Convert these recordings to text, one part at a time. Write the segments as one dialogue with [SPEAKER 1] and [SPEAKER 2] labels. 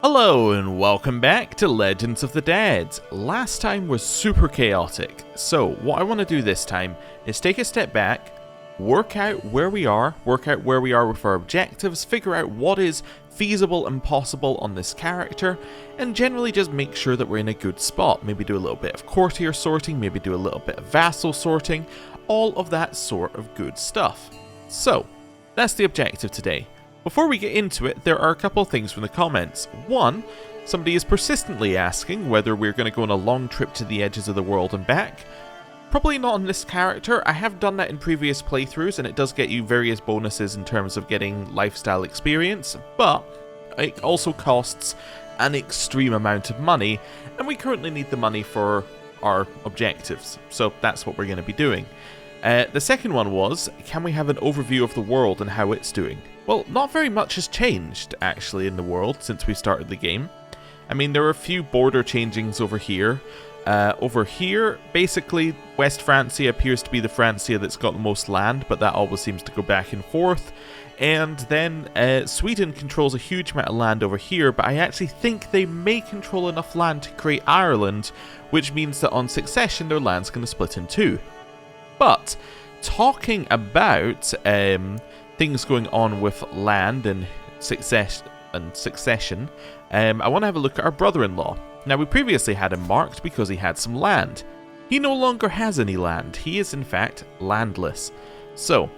[SPEAKER 1] Hello and welcome back to Legends of the Dead. Last time was super chaotic, so what I want to do this time is take a step back, work out where we are with our objectives, figure out what is feasible and possible on this character, and generally just make sure that we're in a good spot. Maybe do a little bit of Courtier sorting, maybe do a little bit of vassal sorting, all of that sort of good stuff. So, that's the objective today. Before we get into it, there are a couple of things from the comments. One, somebody is persistently asking whether we're going to go on a long trip to the edges of the world and back. Probably not on this character. I have done that in previous playthroughs and it does get you various bonuses in terms of getting lifestyle experience, but it also costs an extreme amount of money, and we currently need the money for our objectives, so that's what we're going to be doing. The second one was, can we have an overview of the world and how it's doing? Well, not very much has changed, actually, in the world since we started the game. I mean, there are a few border changings over here. Over here, basically, West Francia appears to be the Francia that's got the most land, but that always seems to go back and forth. And then Sweden controls a huge amount of land over here, but I actually think they may control enough land to create Ireland, which means that on succession, their land's going to split in two. But, talking about things going on with land and succession, I want to have a look at our brother-in-law. Now, we previously had him marked because he had some land. He no longer has any land. He is, in fact, landless. So,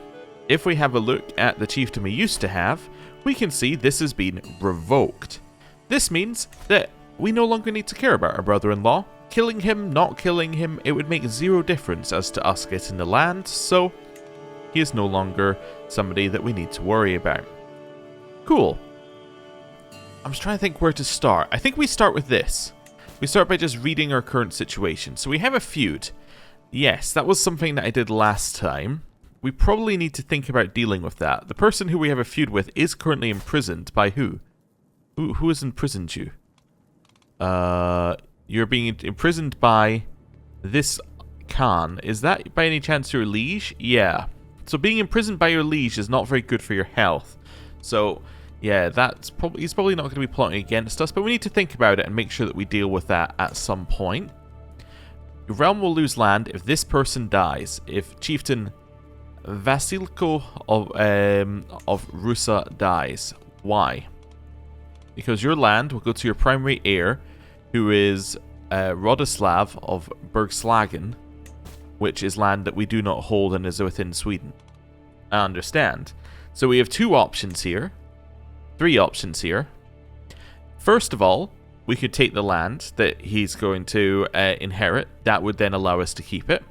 [SPEAKER 1] if we have a look at the chieftain we used to have, we can see this has been revoked. This means that we no longer need to care about our brother-in-law. Killing him, not killing him, it would make zero difference as to us getting the land, so he is no longer somebody that we need to worry about. Cool. I was trying to think where to start. I think we start with this. We start by just reading our current situation. So we have a feud. Yes, that was something that I did last time. We probably need to think about dealing with that. The person who we have a feud with is currently imprisoned by who? Who has imprisoned you? You're being imprisoned by this Khan. Is that by any chance your liege? Yeah. So being imprisoned by your liege is not very good for your health. So, yeah, he's probably not going to be plotting against us, but we need to think about it and make sure that we deal with that at some point. Your realm will lose land if this person dies. If Chieftain Vasilko of Rusa dies. Why? Because your land will go to your primary heir, who is Rodislav of Bergslagen, which is land that we do not hold and is within Sweden. I understand. So we have two options here. Three options here. First of all, we could take the land that he's going to inherit. That would then allow us to keep it.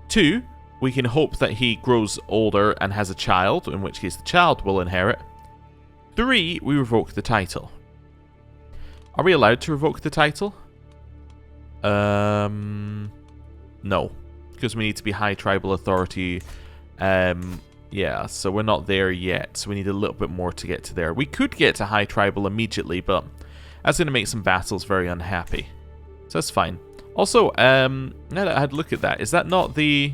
[SPEAKER 1] Two, we can hope that he grows older and has a child, in which case the child will inherit. Three, we revoke the title. Are we allowed to revoke the title? No. Because we need to be high tribal authority. Yeah, so we're not there yet. So we need a little bit more to get to there. We could get to high tribal immediately, but that's going to make some vassals very unhappy. So that's fine. Also, now that I had a look at that, is that not the...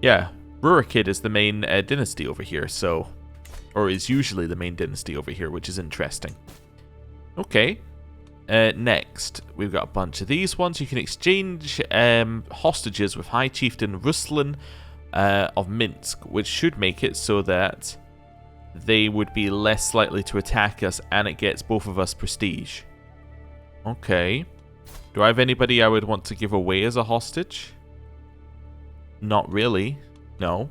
[SPEAKER 1] Yeah, Rurikid is the main dynasty over here, so... Or is usually the main dynasty over here, which is interesting. Okay. Next, we've got a bunch of these ones. You can exchange hostages with High Chieftain Ruslan of Minsk, which should make it so that they would be less likely to attack us, and it gets both of us prestige. Okay. Do I have anybody I would want to give away as a hostage? Not really. No.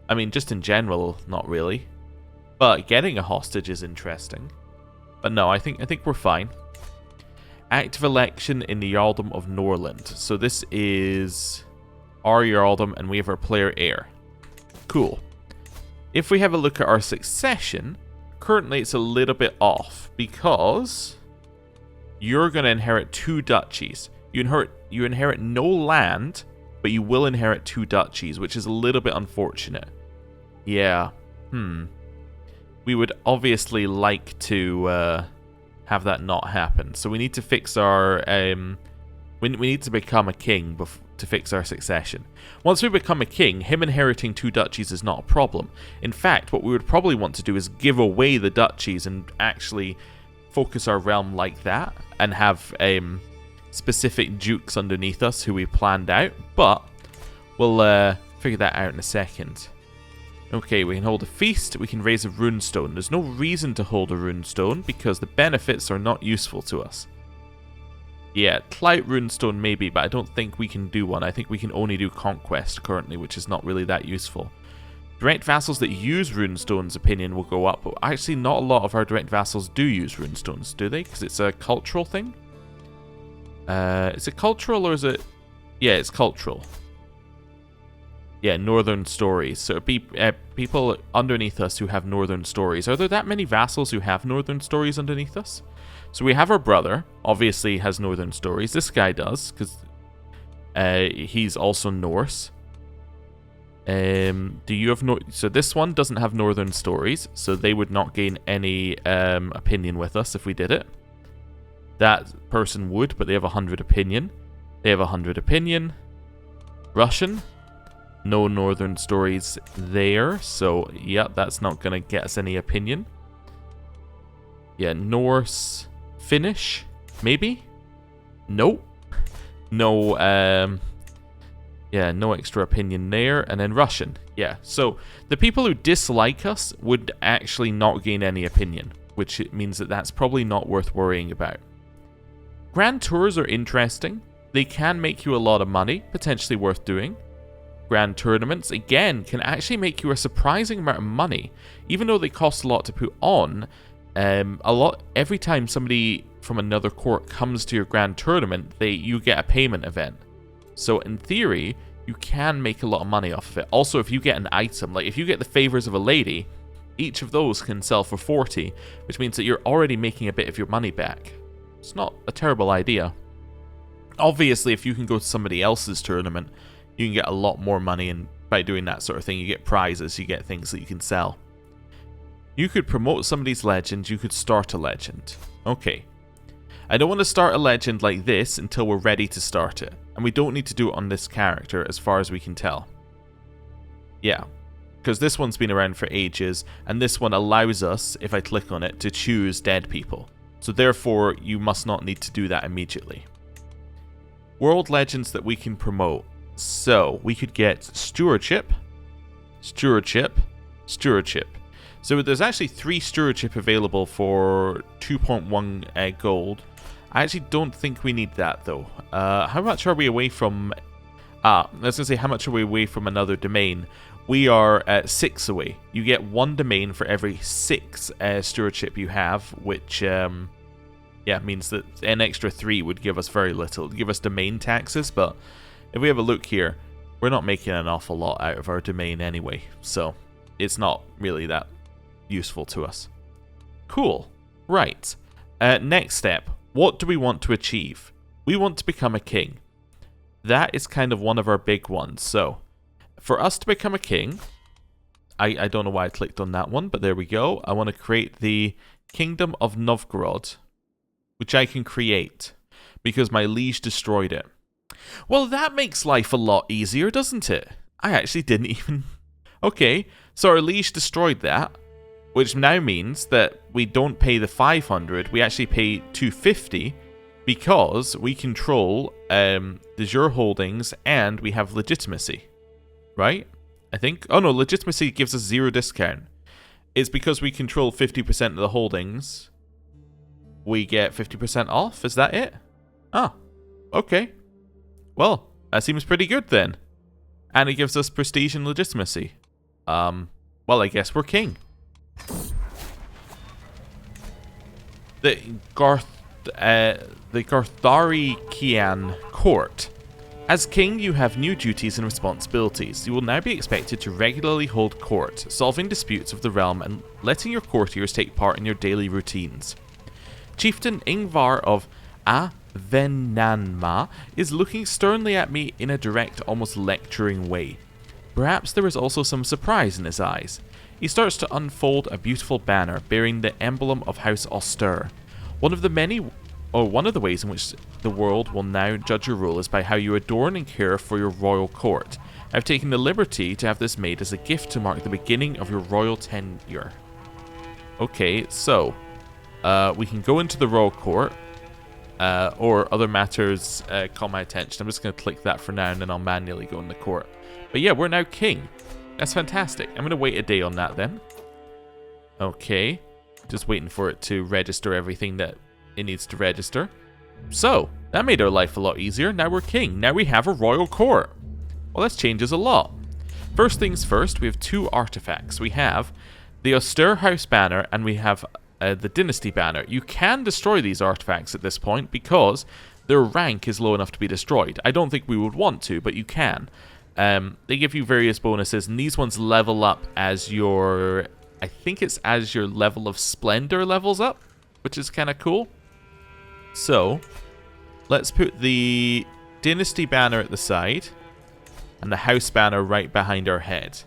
[SPEAKER 1] I mean, just in general, not really. But getting a hostage is interesting. But no, I think we're fine. Active election in the Jarldom of Norland. So this is our Jarldom, and we have our player heir. Cool. If we have a look at our succession, currently it's a little bit off because you're going to inherit two duchies. You inherit no land, but you will inherit two duchies, which is a little bit unfortunate. Yeah. We would obviously like to have that not happen. So we need to fix our... we need to become a king to fix our succession. Once we become a king, him inheriting two duchies is not a problem. In fact, what we would probably want to do is give away the duchies and actually focus our realm like that and have specific dukes underneath us who we planned out, but we'll figure that out in a second. Okay, we can hold a feast, we can raise a runestone. There's no reason to hold a runestone because the benefits are not useful to us. Yeah, Clout runestone maybe, but I don't think we can do one. I think we can only do conquest currently, which is not really that useful. Direct vassals that use runestones opinion will go up, but actually not a lot of our direct vassals do use runestones, do they? Because it's a cultural thing? Is it cultural or is it... Yeah, it's cultural. Yeah, northern stories. So it'd be people underneath us who have northern stories. Are there that many vassals who have northern stories underneath us? So we have our brother, obviously has northern stories. This guy does, because he's also Norse. Do you have no... So this one doesn't have northern stories, so they would not gain any opinion with us if we did it. That person would, but they have 100 opinion. They have 100 opinion. Russian. No northern stories there, so yeah, that's not going to get us any opinion. Yeah, Norse. Finnish? Maybe? Nope. No, yeah, no extra opinion there. And then Russian. Yeah, so the people who dislike us would actually not gain any opinion, which means that that's probably not worth worrying about. Grand tours are interesting. They can make you a lot of money, potentially worth doing. Grand tournaments, again, can actually make you a surprising amount of money, even though they cost a lot to put on. Every time somebody from another court comes to your grand tournament, you get a payment event. So in theory, you can make a lot of money off of it. Also, if you get an item, like if you get the favors of a lady, each of those can sell for 40, which means that you're already making a bit of your money back. It's not a terrible idea. Obviously, if you can go to somebody else's tournament, you can get a lot more money, and by doing that sort of thing, you get prizes, you get things that you can sell. You could promote somebody's legend, you could start a legend. Okay. I don't want to start a legend like this until we're ready to start it. And we don't need to do it on this character as far as we can tell. Yeah. Because this one's been around for ages, and this one allows us, if I click on it, to choose dead people. So therefore, you must not need to do that immediately. World legends that we can promote. So, we could get stewardship, stewardship, stewardship. So there's actually 3 stewardship available for 2.1 gold. I actually don't think we need that though. How much are we away from... I was going to say, how much are we away from another domain? We are at 6 away. You get 1 domain for every 6 stewardship you have, which means that an extra 3 would give us very little. It would give us domain taxes, but if we have a look here, we're not making an awful lot out of our domain anyway, so it's not really that useful to us. Cool. Right. Next step. What do we want to achieve? We want to become a king. That is kind of one of our big ones. So, for us to become a king, I don't know why I clicked on that one, but there we go. I want to create the Kingdom of Novgorod, which I can create because my liege destroyed it. Well, that makes life a lot easier, doesn't it? I actually didn't even... Okay, so our liege destroyed that, which now means that we don't pay the 500, we actually pay 250 because we control de jure holdings and we have legitimacy. Right? I think... Oh no, legitimacy gives us 0 discount. It's because we control 50% of the holdings. We get 50% off? Is that it? Ah, okay. Well, that seems pretty good then. And it gives us prestige and legitimacy. Well, I guess we're king. The Gartharikian court. As king, you have new duties and responsibilities. You will now be expected to regularly hold court, solving disputes of the realm and letting your courtiers take part in your daily routines. Chieftain Ingvar of Avenanma is looking sternly at me in a direct, almost lecturing way. Perhaps there is also some surprise in his eyes. He starts to unfold a beautiful banner bearing the emblem of House Auster. One of the ways in which the world will now judge your rule is by how you adorn and care for your royal court. I've taken the liberty to have this made as a gift to mark the beginning of your royal tenure. Okay, so We can go into the royal court, or other matters call my attention. I'm just going to click that for now, and then I'll manually go in the court. But yeah, we're now king. That's fantastic. I'm going to wait a day on that then. Okay. Just waiting for it to register everything that it needs to register. So, that made our life a lot easier. Now we're king. Now we have a royal court. Well, this changes a lot. First things first, we have 2 artifacts. We have the austere house banner, and we have the dynasty banner. You can destroy these artifacts at this point because their rank is low enough to be destroyed. I don't think we would want to, but you can. They give you various bonuses, and these ones level up as your... I think it's as your level of splendor levels up, which is kind of cool. So, let's put the dynasty banner at the side and the house banner right behind our head.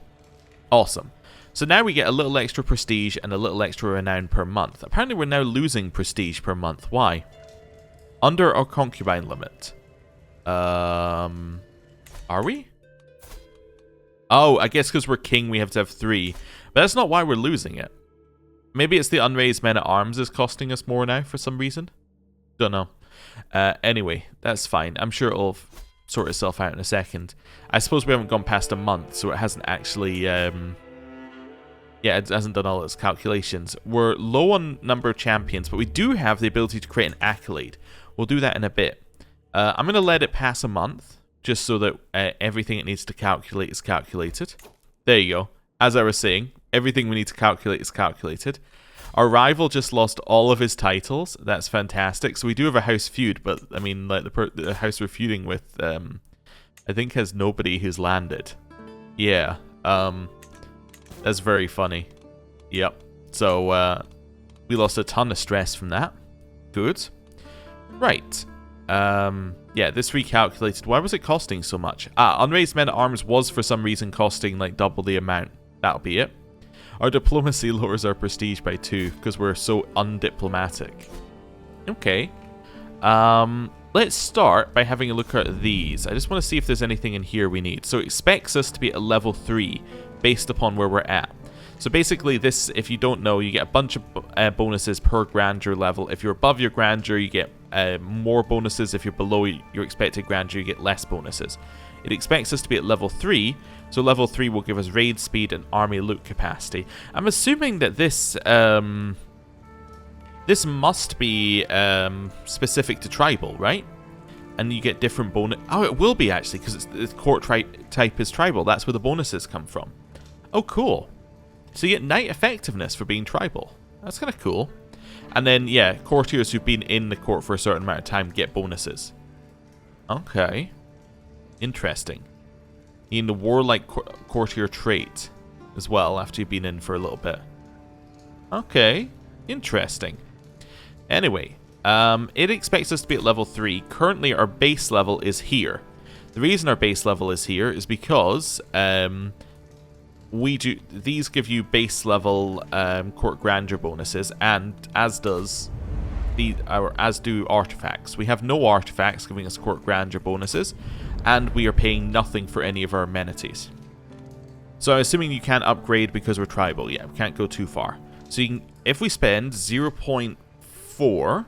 [SPEAKER 1] Awesome. So now we get a little extra prestige and a little extra renown per month. Apparently we're now losing prestige per month. Why? Under our concubine limit. Are we? Oh, I guess because we're king we have to have 3. But that's not why we're losing it. Maybe it's the unraised men-at-arms is costing us more now for some reason. Don't know. Anyway, that's fine. I'm sure it'll sort itself out in a second. I suppose we haven't gone past a month, so it hasn't actually... yeah, it hasn't done all its calculations. We're low on number of champions, but we do have the ability to create an accolade. We'll do that in a bit. I'm going to let it pass a month, just so that everything it needs to calculate is calculated. There you go. As I was saying, everything we need to calculate is calculated. Our rival just lost all of his titles. That's fantastic. So we do have a house feud, but I mean, like the house we're feuding with, I think has nobody who's landed. Yeah. That's very funny. Yep. So we lost a ton of stress from that. Good. Right. Yeah, this recalculated. Why was it costing so much? Unraised men-at-arms was for some reason costing like double the amount. That'll be it. Our diplomacy lowers our prestige by 2 because we're so undiplomatic. Okay. Let's start by having a look at these. I just want to see if there's anything in here we need. So it expects us to be at level 3 based upon where we're at. So basically this, if you don't know, you get a bunch of bonuses per grandeur level. If you're above your grandeur, you get more bonuses. If you're below your expected grandeur, you get less bonuses. It expects us to be at level 3, so level 3 will give us raid speed and army loot capacity. I'm assuming that this this must be specific to tribal, right? And you get different bonus. Oh, it will be actually, because its court type is tribal. That's where the bonuses come from. Oh, cool. So you get knight effectiveness for being tribal. That's kind of cool. And then, yeah, courtiers who've been in the court for a certain amount of time get bonuses. Okay. Interesting. You need the warlike courtier trait as well after you've been in for a little bit. Okay. Interesting. Anyway, it expects us to be at level 3. Currently, our base level is here. The reason our base level is here is because these give you base level court grandeur bonuses, and as do artifacts. We have no artifacts giving us court grandeur bonuses, and we are paying nothing for any of our amenities. So I'm assuming you can't upgrade because we're tribal. Yeah, we can't go too far. So you can, if we spend 0.4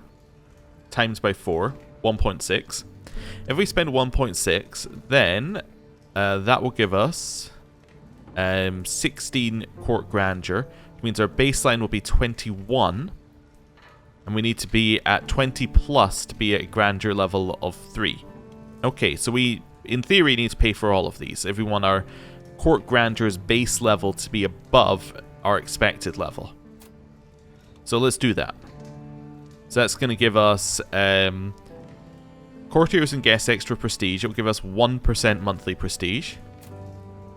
[SPEAKER 1] times by 4, 1.6. If we spend 1.6, then that will give us 16 court grandeur, which means our baseline will be 21, and we need to be at 20 plus to be at a grandeur level of 3. Okay, so we, in theory, need to pay for all of these if we want our court grandeur's base level to be above our expected level. So let's do that. So that's going to give us courtiers and guests extra prestige. It will give us 1% monthly prestige.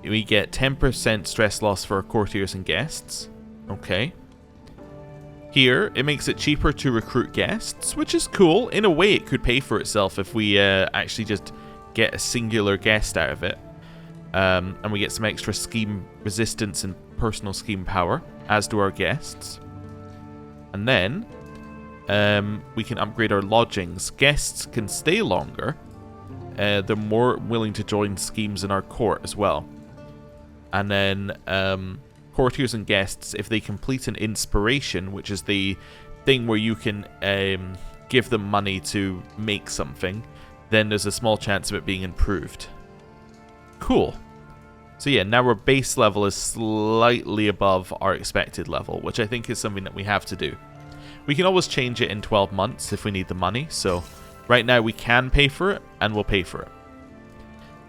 [SPEAKER 1] We get 10% stress loss for our courtiers and guests. Okay. Here, it makes it cheaper to recruit guests, which is cool. In a way, it could pay for itself if we actually just get a singular guest out of it. And we get some extra scheme resistance and personal scheme power, as do our guests. And then, we can upgrade our lodgings. Guests can stay longer. They're more willing to join schemes in our court as well. And then, courtiers and guests, if they complete an inspiration, which is the thing where you can give them money to make something, then there's a small chance of it being improved. Cool. So yeah, now our base level is slightly above our expected level, which I think is something that we have to do. We can always change it in 12 months if we need the money, so right now we can pay for it, and we'll pay for it.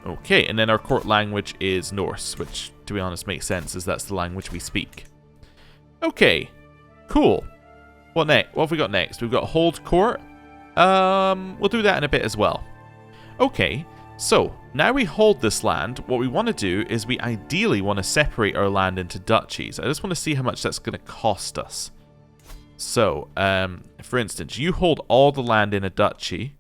[SPEAKER 1] Okay, and then our court language is Norse, which, to be honest, makes sense, as that's the language we speak. Okay, cool. What next? What have we got next? We've got hold court. We'll do that in a bit as well. Okay, so now we hold this land. What we want to do is we ideally want to separate our land into duchies. I just want to see how much that's going to cost us. So, for instance, you hold all the land in a duchy.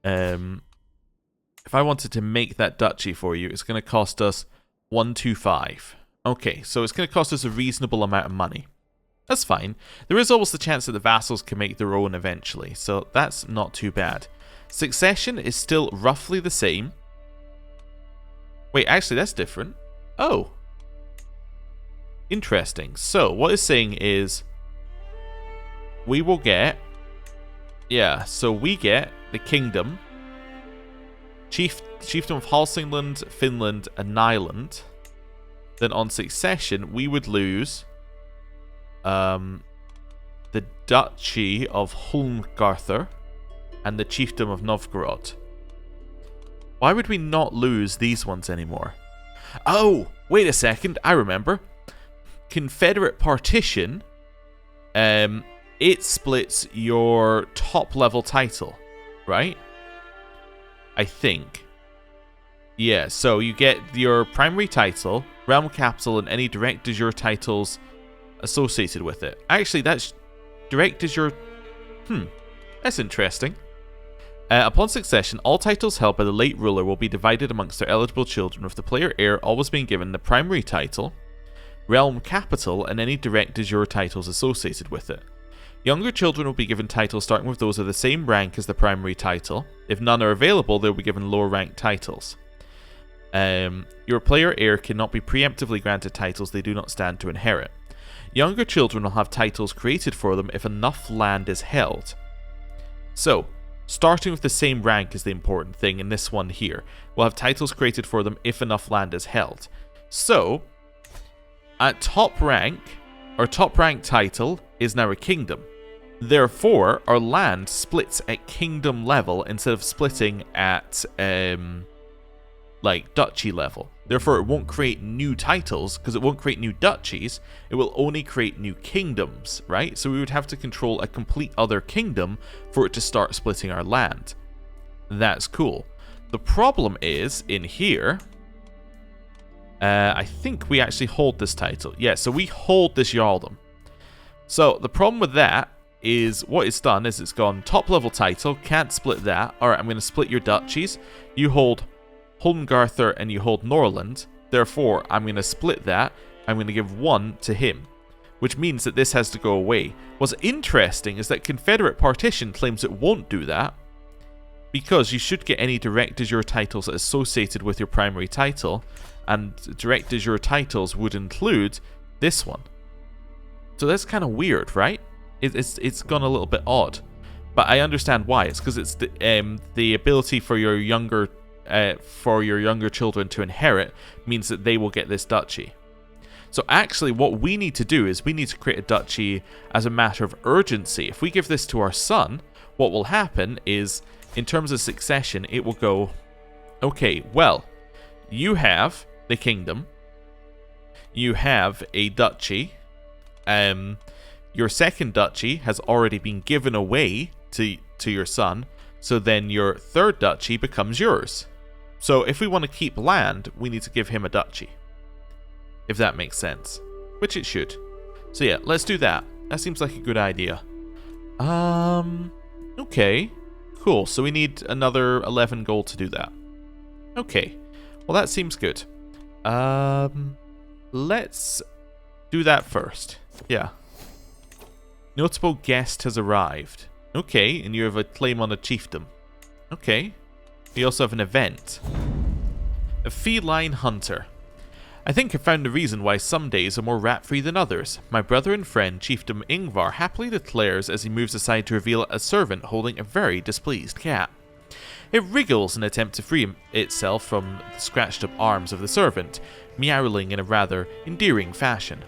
[SPEAKER 1] If I wanted to make that duchy for you, it's going to cost us 125. Okay, so it's going to cost us a reasonable amount of money. That's fine. There is always the chance that the vassals can make their own eventually, so that's not too bad. Succession is still roughly the same. Wait, actually, that's different. Oh. Interesting. So, what it's saying is we will get... Yeah, so we get the kingdom, Chiefdom of Hälsingland, Finland, and Nyland. Then on succession, we would lose the Duchy of Holmgarther and the Chiefdom of Novgorod. Why would we not lose these ones anymore? Oh, wait a second, I remember. Confederate Partition, it splits your top level title, right? I think. Yeah, so you get your primary title, realm capital, and any direct de jure titles associated with it. Actually, that's direct de jure. That's interesting. Upon succession, all titles held by the late ruler will be divided amongst their eligible children, with the player heir always being given the primary title, realm capital, and any direct de jure titles associated with it. Younger children will be given titles starting with those of the same rank as the primary title. If none are available, they will be given lower ranked titles. Your player heir cannot be preemptively granted titles they do not stand to inherit. Younger children will have titles created for them if enough land is held. So, starting with the same rank is the important thing in this one here. We'll have titles created for them if enough land is held. So, at top rank, our top rank title is now a kingdom. Therefore, our land splits at kingdom level instead of splitting at like duchy level. Therefore, it won't create new titles because it won't create new duchies. It will only create new kingdoms, right? So we would have to control a complete other kingdom for it to start splitting our land. That's cool. The problem is in here. I think we actually hold this title. Yeah, so we hold this Jarldom. So the problem with that is what it's done is it's gone top level title, can't split that. Alright, I'm going to split your duchies. You hold Holmgarther and you hold Norland. Therefore, I'm going to split that. I'm going to give one to him, which means that this has to go away. What's interesting is that Confederate Partition claims it won't do that because you should get any direct de jure titles associated with your primary title, and direct de jure titles would include this one. So that's kind of weird, right? It's gone a little bit odd, but I understand why. It's because it's the ability for your younger children to inherit means that they will get this duchy. So actually, what we need to do is we need to create a duchy as a matter of urgency. If we give this to our son, what will happen is, in terms of succession, it will go, okay, well, you have the kingdom, you have a duchy. Your second duchy has already been given away to your son, so then your third duchy becomes yours. So if we want to keep land, we need to give him a duchy. If that makes sense. Which it should. So yeah, let's do that. That seems like a good idea. Okay. Cool, so we need another 11 gold to do that. Okay. Well, that seems good. Let's do that first. Yeah. Notable guest has arrived. Okay, and you have a claim on a chiefdom. Okay. You also have an event. A feline hunter. I think I've found the reason why some days are more rat-free than others. My brother and friend, Chieftain Ingvar, happily declares as he moves aside to reveal a servant holding a very displeased cat. It wriggles in an attempt to free itself from the scratched-up arms of the servant, meowling in a rather endearing fashion.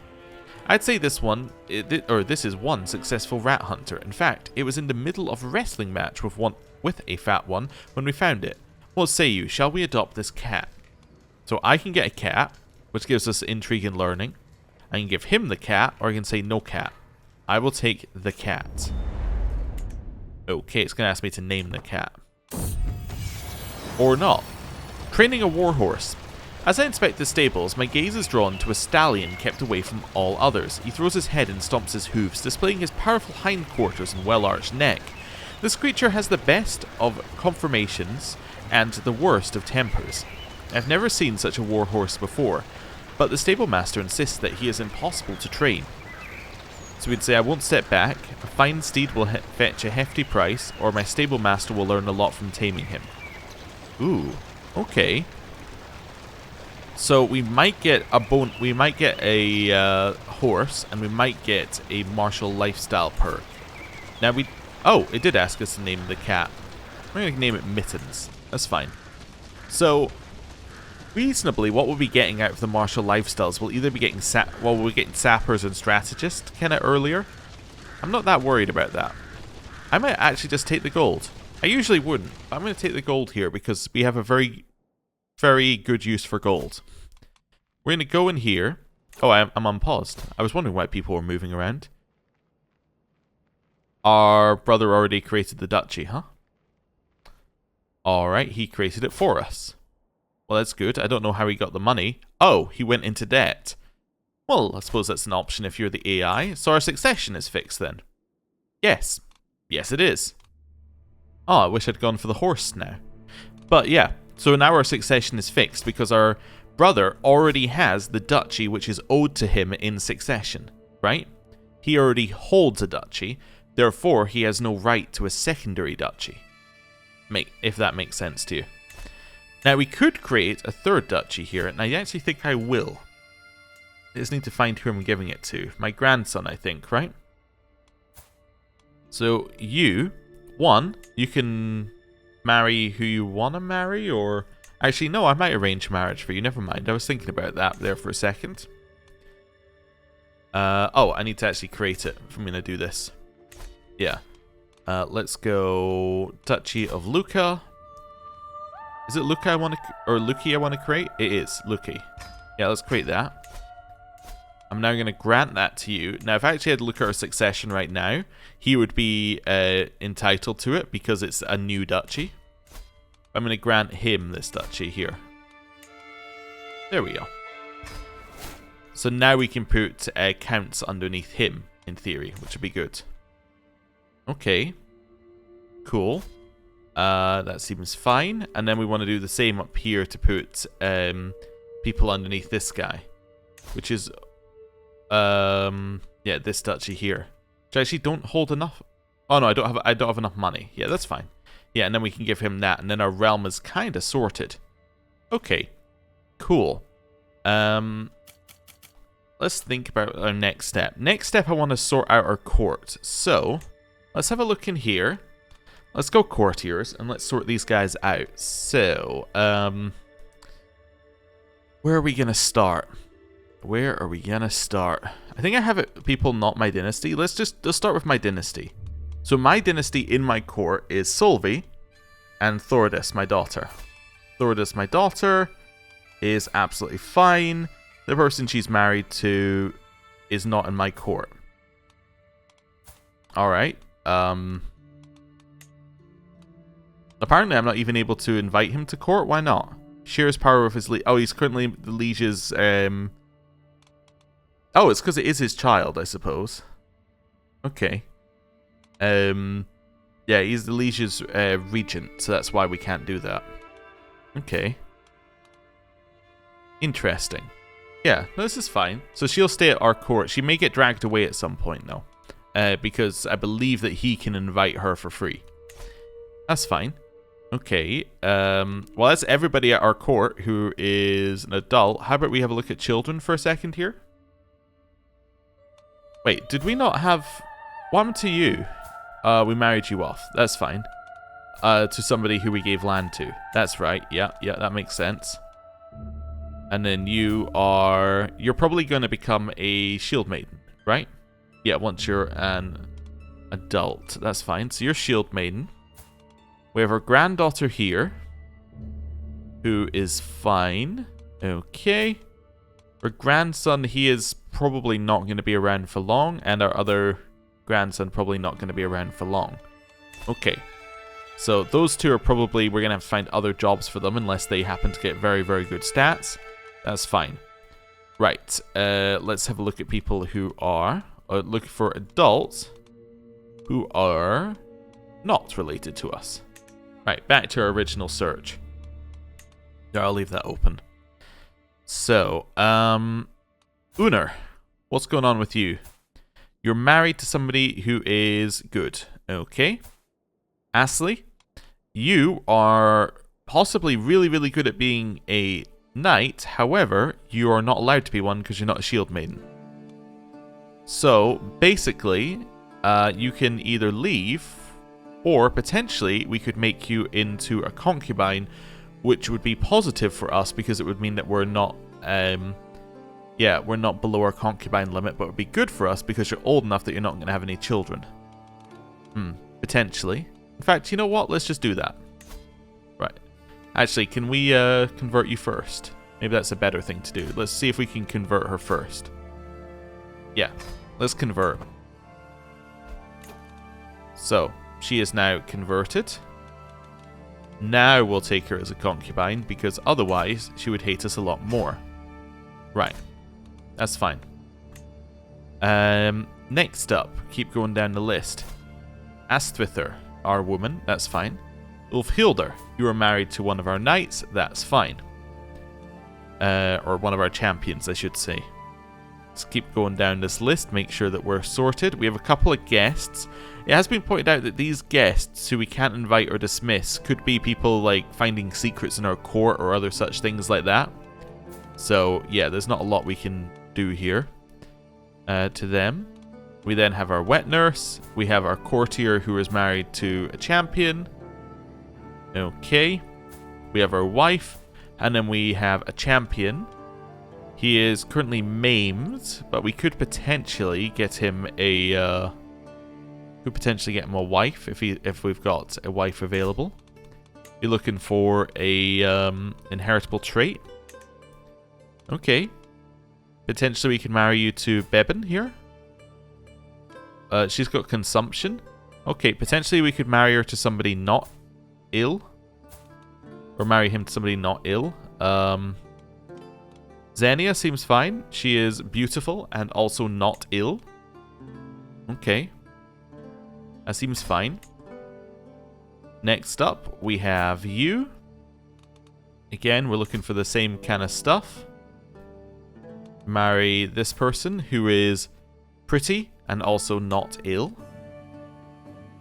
[SPEAKER 1] I'd say this is one successful rat hunter. In fact, it was in the middle of a wrestling match with a fat one when we found it. What say you, shall we adopt this cat? So I can get a cat, which gives us intrigue and learning. I can give him the cat, or I can say no cat. I will take the cat. Okay, it's going to ask me to name the cat. Or not. Training a warhorse. As I inspect the stables, my gaze is drawn to a stallion kept away from all others. He throws his head and stomps his hooves, displaying his powerful hindquarters and well-arched neck. This creature has the best of conformations and the worst of tempers. I've never seen such a warhorse before, but the stablemaster insists that he is impossible to train. So we'd say I won't step back, a fine steed will fetch a hefty price, or my stablemaster will learn a lot from taming him. Ooh, okay. So we might get a horse, and we might get a martial lifestyle perk. Now oh, it did ask us to name the cat. I'm going to name it Mittens. That's fine. So reasonably, what we'll be getting out of the martial lifestyles, we'll either be getting we're getting sappers and strategists kind of earlier. I'm not that worried about that. I might actually just take the gold. I usually wouldn't, but I'm going to take the gold here because we have a very, very good use for gold. We're going to go in here. Oh, I'm unpaused. I was wondering why people were moving around. Our brother already created the duchy, huh? Alright, he created it for us. Well, that's good. I don't know how he got the money. Oh, he went into debt. Well, I suppose that's an option if you're the AI. So our succession is fixed then. Yes. Yes, it is. Oh, I wish I'd gone for the horse now. But yeah, so now our succession is fixed because our brother already has the duchy which is owed to him in succession, right? He already holds a duchy, therefore he has no right to a secondary duchy. If that makes sense to you. Now we could create a third duchy here, and I actually think I will. I just need to find who I'm giving it to. My grandson, I think, right? So you can marry who you want to marry, or... Actually, no, I might arrange marriage for you. Never mind. I was thinking about that there for a second. Oh, I need to actually create it if I'm going to do this. Yeah. Let's go Duchy of Lucca. Is it Lucca I want to... or Luki I want to create? It is. Luki. Yeah, let's create that. I'm now going to grant that to you. Now, if I actually had to look at our succession right now, he would be entitled to it because it's a new duchy. I'm going to grant him this duchy here. There we go. So now we can put counts underneath him, in theory, which would be good. Okay. Cool. That seems fine. And then we want to do the same up here to put people underneath this guy. Which is... yeah, this duchy here. Which I actually don't hold enough. Oh no, I don't have enough money. Yeah, that's fine. Yeah, and then we can give him that, and then our realm is kind of sorted. Okay, cool. Let's think about our next step. Next step, I want to sort out our court. So, let's have a look in here. Let's go courtiers, and let's sort these guys out. So, where are we gonna start? Where are we gonna start? I think I have it, people not my dynasty. Let's start with my dynasty. So my dynasty in my court is Solvi and Thordis, my daughter. Thordis, my daughter, is absolutely fine. The person she's married to is not in my court. Alright. Apparently I'm not even able to invite him to court. Why not? Shares power with his liege. Oh, he's currently the liege's... Oh, it's because it is his child, I suppose. Okay. Yeah, he's the liege's regent, so that's why we can't do that. Okay. Interesting. Yeah, no, this is fine. So she'll stay at our court. She may get dragged away at some point, though. Because I believe that he can invite her for free. That's fine. Okay. Well, that's everybody at our court who is an adult. How about we have a look at children for a second here? Wait, did we not have... What happened to you? We married you off. That's fine. To somebody who we gave land to. That's right. Yeah, that makes sense. And then you are... You're probably going to become a shield maiden, right? Yeah, once you're an adult. That's fine. So you're shield maiden. We have our granddaughter here, who is fine. Okay. Our grandson, he is probably not going to be around for long, and our other grandson probably not going to be around for long. Okay. So those two are probably, we're going to have to find other jobs for them unless they happen to get very, very good stats. That's fine. Right. Let's have a look at people who are, looking for adults who are not related to us. Right, back to our original search. There, I'll leave that open. So, Unar, what's going on with you? You're married to somebody who is good. Okay. Astley, you are possibly really, really good at being a knight. However, you are not allowed to be one because you're not a shield maiden. So, basically, you can either leave, or potentially we could make you into a concubine, which would be positive for us because it would mean that we're not, we're not below our concubine limit, but it would be good for us because you're old enough that you're not going to have any children. Potentially. In fact, you know what? Let's just do that. Right. Actually, can we convert you first? Maybe that's a better thing to do. Let's see if we can convert her first. Yeah, let's convert. So, she is now converted. Now we'll take her as a concubine, because otherwise she would hate us a lot more. Right. That's fine. Next up, keep going down the list. Astvither, our woman, that's fine. Ulfhildr, you are married to one of our knights, that's fine. Or one of our champions, I should say. Let's keep going down this list, make sure that we're sorted. We have a couple of guests. It has been pointed out that these guests who we can't invite or dismiss could be people like finding secrets in our court or other such things like that. So yeah, there's not a lot we can do here to them. We then have our wet nurse. We have our courtier who is married to a champion. Okay. We have our wife. And then we have a champion. He is currently maimed, but we could potentially get him a wife if we've got a wife available. You're looking for a inheritable trait. Okay. Potentially we can marry you to Bebin here. She's got consumption. Okay, potentially we could marry her to somebody not ill. Or marry him to somebody not ill. Xenia seems fine. She is beautiful and also not ill. Okay. That seems fine. Next up, we have you. Again, we're looking for the same kind of stuff. Marry this person who is pretty and also not ill.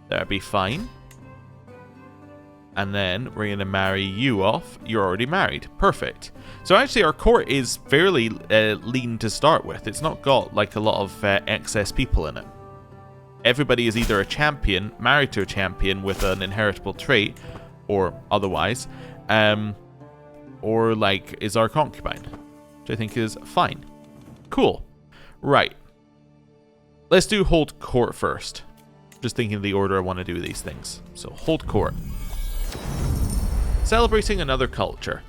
[SPEAKER 1] That'd be fine. And then we're going to marry you off. You're already married. Perfect. So actually our court is fairly lean to start with. It's not got like a lot of excess people in it. Everybody is either a champion, married to a champion with an inheritable trait, or otherwise, or like is our concubine, which I think is fine. Cool. Right. Let's do hold court first. Just thinking of the order I want to do these things. So hold court. Celebrating another culture.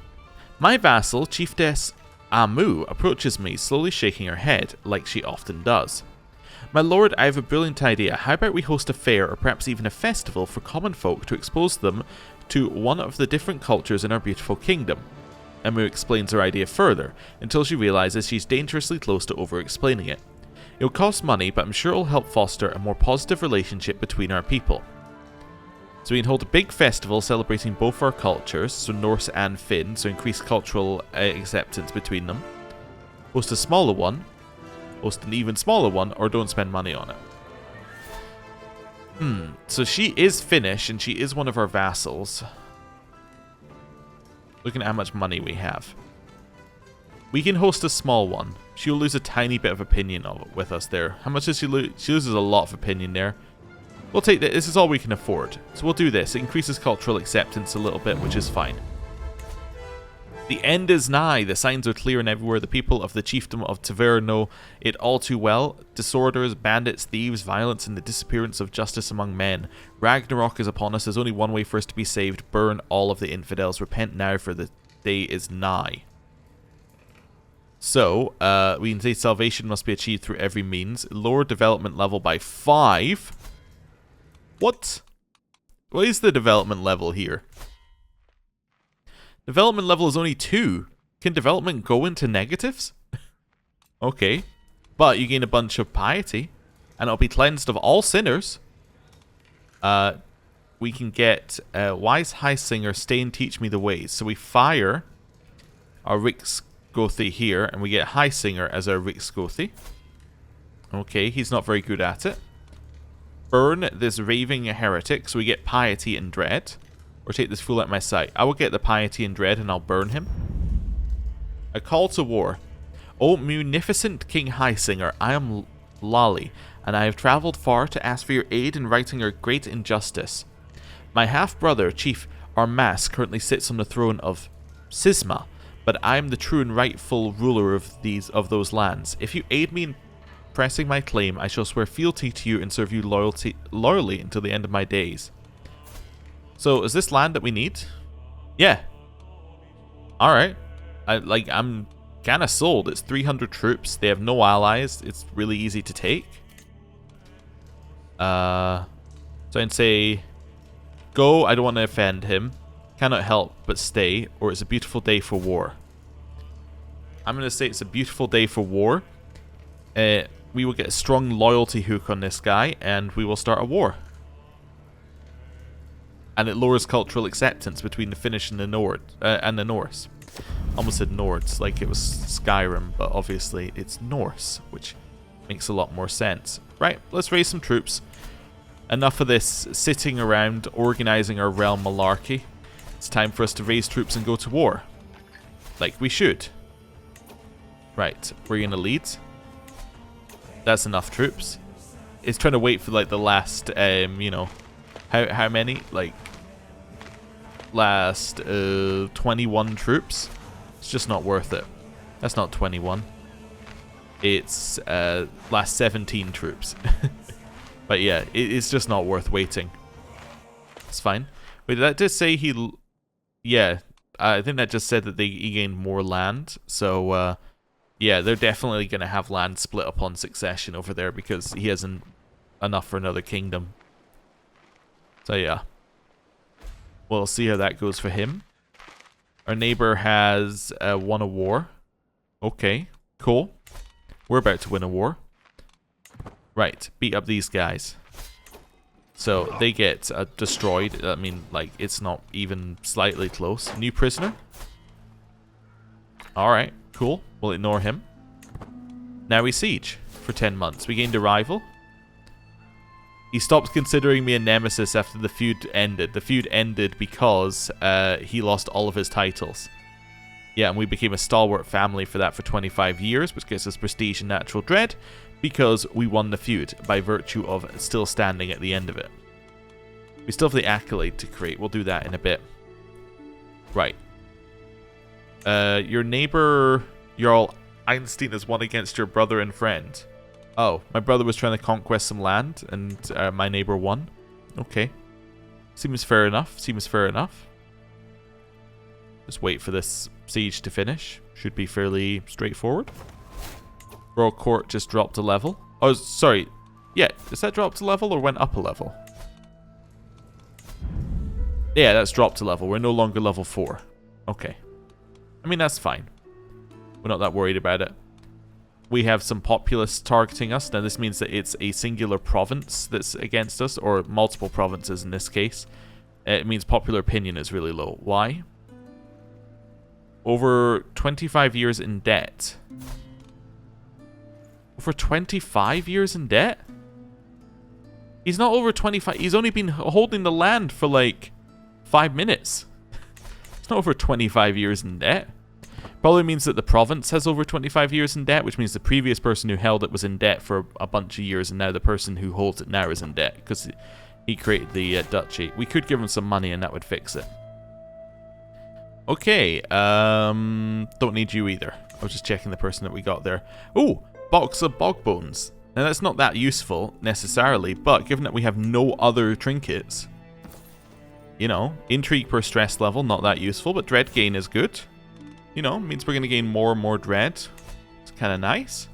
[SPEAKER 1] My vassal, Chiefess Amu, approaches me, slowly shaking her head, like she often does. My lord, I have a brilliant idea. How about we host a fair, or perhaps even a festival, for common folk to expose them to one of the different cultures in our beautiful kingdom? Amu explains her idea further, until she realizes she's dangerously close to over-explaining it. It'll cost money, but I'm sure it'll help foster a more positive relationship between our people. So we can hold a big festival celebrating both our cultures, so Norse and Finn, so increase cultural acceptance between them. Host a smaller one, host an even smaller one, or don't spend money on it. So she is Finnish, and she is one of our vassals. Looking at how much money we have. We can host a small one. She'll lose a tiny bit of opinion with us there. How much does she lose? She loses a lot of opinion there. We'll take that. This is all we can afford. So we'll do this. It increases cultural acceptance a little bit, which is fine. The end is nigh. The signs are clear and everywhere. The people of the chiefdom of Tver know it all too well. Disorders, bandits, thieves, violence, and the disappearance of justice among men. Ragnarok is upon us. There's only one way for us to be saved. Burn all of the infidels. Repent now, for the day is nigh. So, we can say salvation must be achieved through every means. Lower development level by 5. What? What is the development level here? Development level is only 2. Can development go into negatives? Okay. But you gain a bunch of piety. And it'll be cleansed of all sinners. We can get Wise High Singer, stay and teach me the ways. So we fire our Riksgothi here. And we get High Singer as our Riksgothi. Okay, he's not very good at it. Burn this raving heretic. So we get piety and dread. Or take this fool at my sight. I will get the piety and dread and I'll burn him. A call to war. O munificent King High Singer, I am Lali, and I have travelled far to ask for your aid in righting a great injustice. My half-brother, Chief Armas, currently sits on the throne of Sisma, but I am the true and rightful ruler of those lands. If you aid me in pressing my claim, I shall swear fealty to you and serve you loyally until the end of my days. So, is this land that we need? Yeah. Alright. I'm kind of sold. It's 300 troops. They have no allies. It's really easy to take. So I'd say, go. I don't want to offend him. Cannot help but stay. Or it's a beautiful day for war. I'm going to say it's a beautiful day for war. We will get a strong loyalty hook on this guy. And we will start a war. And it lowers cultural acceptance between the Finnish and the Norse. Almost said Nords, like it was Skyrim, but obviously it's Norse, which makes a lot more sense. Right, let's raise some troops. Enough of this sitting around organizing our realm malarkey. It's time for us to raise troops and go to war. Like we should. Right, we're gonna lead. That's enough troops. It's trying to wait for like the last, you know, how many? Like, last 21 troops. It's just not worth it. That's not 21. It's last 17 troops. But yeah, it's just not worth waiting. It's fine. Wait, did that just say he... Yeah, I think that just said that he gained more land. So, yeah, they're definitely going to have land split upon succession over there because he hasn't enough for another kingdom. So yeah, we'll see how that goes for him. Our neighbor has won a war. Okay, cool. We're about to win a war. Right, beat up these guys. So they get destroyed. I mean, like, it's not even slightly close. New prisoner. Alright, cool. We'll ignore him. Now we siege for 10 months. We gained a rival. He stopped considering me a nemesis after the feud ended. The feud ended because he lost all of his titles. Yeah, and we became a stalwart family for that for 25 years, which gives us prestige and natural dread, because we won the feud by virtue of still standing at the end of it. We still have the accolade to create. We'll do that in a bit. Right. Your neighbor, Jarl Einstein, has won against your brother and friend. Oh, my brother was trying to conquest some land, and my neighbor won. Okay. Seems fair enough. Seems fair enough. Just wait for this siege to finish. Should be fairly straightforward. Royal Court just dropped a level. Oh, sorry. Yeah, is that dropped a level or went up a level? Yeah, that's dropped a level. We're no longer level 4. Okay. I mean, that's fine. We're not that worried about it. We have some populists targeting us. Now, this means that it's a singular province that's against us, or multiple provinces in this case. It means popular opinion is really low. Why? Over 25 years in debt. Over 25 years in debt? He's not over 25. He's only been holding the land for like 5 minutes. It's over 25 years in debt. Probably means that the province has over 25 years in debt, which means the previous person who held it was in debt for a bunch of years, and now the person who holds it now is in debt because he created the duchy. We could give him some money and that would fix it. Okay, don't need you either. I was just checking the person that we got there. Ooh, box of bog bones. Now that's not that useful necessarily, but given that we have no other trinkets, you know, intrigue per stress level, not that useful, but dread gain is good. You know, means we're going to gain more and more dread. It's kind of nice.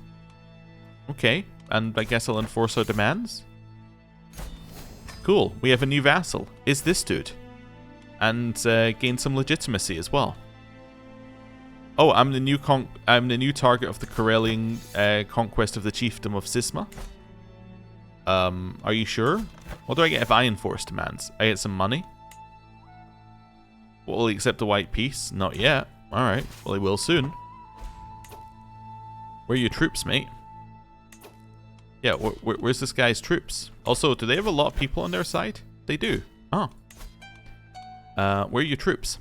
[SPEAKER 1] Okay, and I guess I'll enforce our demands. Cool, we have a new vassal. Is this dude? And gain some legitimacy as well. Oh, I'm the new target of the Karelian conquest of the chiefdom of Sisma. Are you sure? What do I get if I enforce demands? I get some money. Will he accept a white peace? Not yet. Alright, well he will soon. Where are your troops, mate? Yeah, where's this guy's troops? Also, do they have a lot of people on their side? They do. Oh. Where are your troops?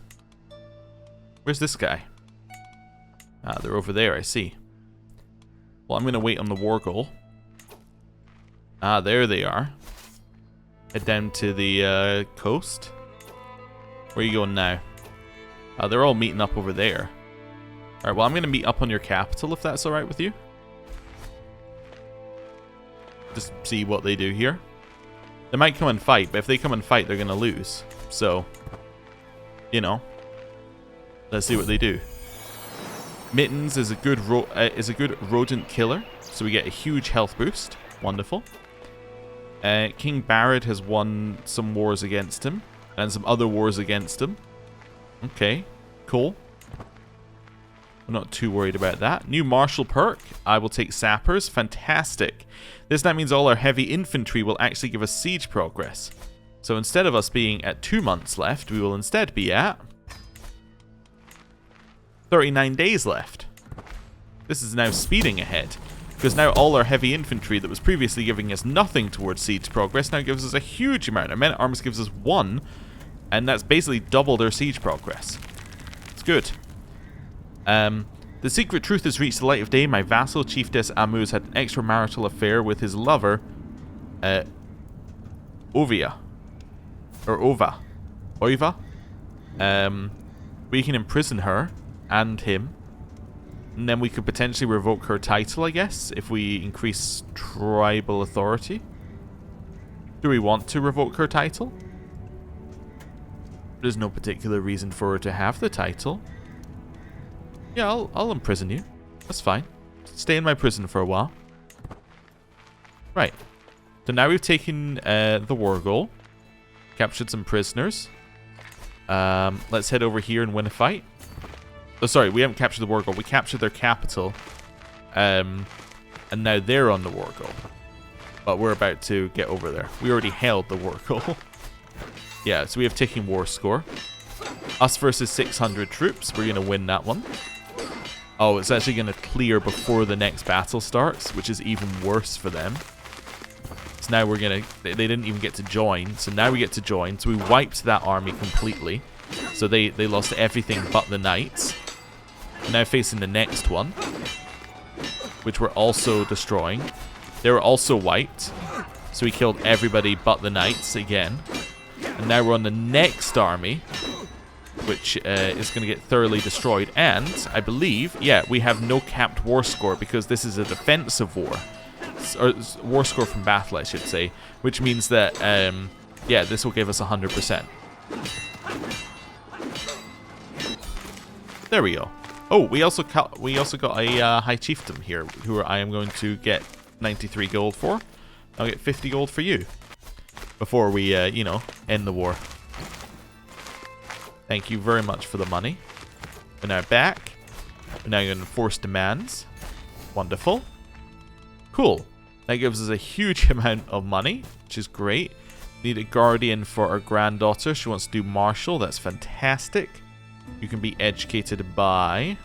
[SPEAKER 1] Where's this guy? Ah, they're over there, I see. Well, I'm going to wait on the war goal. Ah, there they are. Head down to the coast. Where are you going now? They're all meeting up over there. Alright, well I'm going to meet up on your capital if that's alright with you. Just see what they do here. They might come and fight, but if they come and fight they're going to lose. So, you know. Let's see what they do. Mittens is a good rodent killer, so we get a huge health boost. Wonderful. King Barad has won some wars against him, and some other wars against him. Okay, cool. I'm not too worried about that. New martial perk. I will take sappers. Fantastic. This now means all our heavy infantry will actually give us siege progress. So instead of us being at 2 months left, we will instead be at 39 days left. This is now speeding ahead. Because now all our heavy infantry that was previously giving us nothing towards siege progress now gives us a huge amount. Our men-at-arms gives us 1. And that's basically doubled our siege progress. It's good. The secret truth has reached the light of day. My vassal, Chiefess Amuz, had an extramarital affair with his lover, Ovia. Or Ova. Oiva. We can imprison her and him. And then we could potentially revoke her title, I guess, if we increase tribal authority. Do we want to revoke her title? There's no particular reason for her to have the title. Yeah, I'll imprison you. That's fine. Stay in my prison for a while. Right. So now we've taken the war goal. Captured some prisoners. Let's head over here and win a fight. Oh, sorry, we haven't captured the war goal. We captured their capital. And now they're on the war goal. But we're about to get over there. We already held the war goal. Yeah, so we have ticking war score. Us versus 600 troops. We're going to win that one. Oh, it's actually going to clear before the next battle starts, which is even worse for them. So now we're going to... They didn't even get to join, so now we get to join. So we wiped that army completely. So they lost everything but the knights. We're now facing the next one, which we're also destroying. They were also wiped. So we killed everybody but the knights again. And now we're on the next army, which is going to get thoroughly destroyed. And I believe, yeah, we have no capped war score because this is a defensive war. Or war score from battle, I should say. Which means that, yeah, this will give us 100%. There we go. Oh, we also got a high chiefdom here, who I am going to get 93 gold for. I'll get 50 gold for you. Before we, you know, end the war. Thank you very much for the money. We're now back. We're now going to enforce demands. Wonderful. Cool. That gives us a huge amount of money, which is great. Need a guardian for our granddaughter. She wants to do martial. That's fantastic. You can be educated by...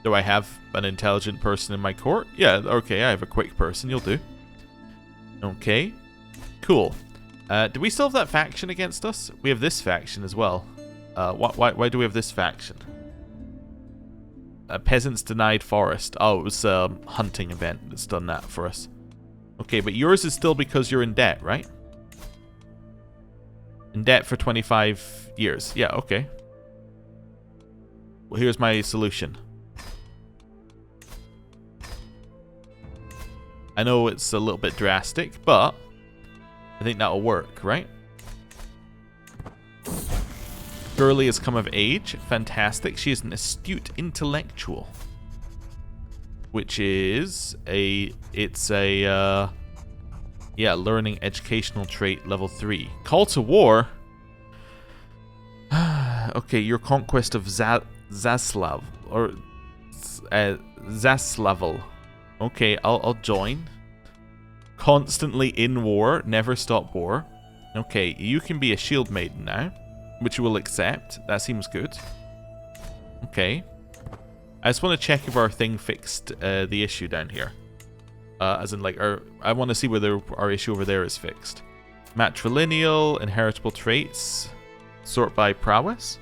[SPEAKER 1] Do I have an intelligent person in my court? Yeah, okay, I have a quick person. You'll do. Okay, cool. Do we still have that faction against us? We have this faction as well. Why do we have this faction? Peasants denied forest. Oh, it was a hunting event that's done that for us. Okay, but yours is still because you're in debt, right? In debt for 25 years. Yeah, okay. Well, here's my solution. I know it's a little bit drastic, but I think that'll work, right? Girly has come of age. Fantastic. She is an astute intellectual. Which is yeah, learning educational trait level 3. Call to war. Okay, your conquest of Zaslav or Zaslavel. Okay, I'll join. Constantly in war, never stop war. Okay, you can be a shield maiden now, which you will accept. That seems good. Okay. I just want to check if our thing fixed the issue down here. As in, like, I want to see whether our issue over there is fixed. Matrilineal, inheritable traits, sort by prowess.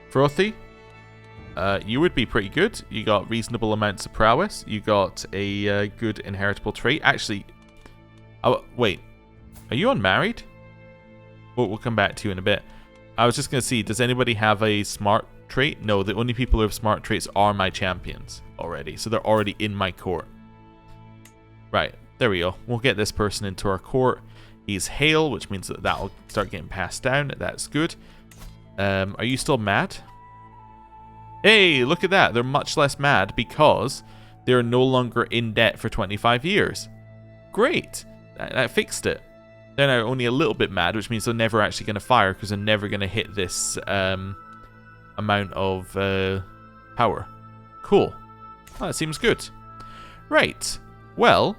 [SPEAKER 1] Frothy, you would be pretty good. You got reasonable amounts of prowess. You got a good inheritable trait. Actually, wait, are you unmarried? We'll come back to you in a bit. I was just going to see, does anybody have a smart trait? No, the only people who have smart traits are my champions already. So they're already in my court. Right, there we go. We'll get this person into our court. He's Hale, which means that that'll start getting passed down. That's good. Are you still mad? Hey, look at that. They're much less mad because they're no longer in debt for 25 years. Great. That fixed it. They're now only a little bit mad, which means they're never actually going to fire because they're never going to hit this amount of power. Cool. Well, that seems good. Right. Well,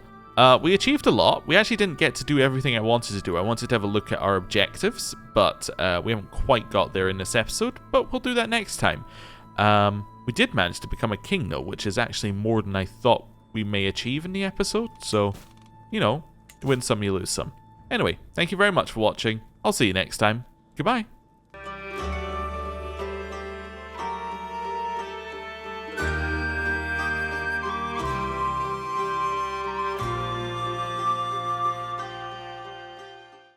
[SPEAKER 1] we achieved a lot. We actually didn't get to do everything I wanted to do. I wanted to have a look at our objectives, but we haven't quite got there in this episode, but we'll do that next time. We did manage to become a king, though, which is actually more than I thought we may achieve in the episode. So, you know, you win some, you lose some. Anyway, thank you very much for watching. I'll see you next time. Goodbye.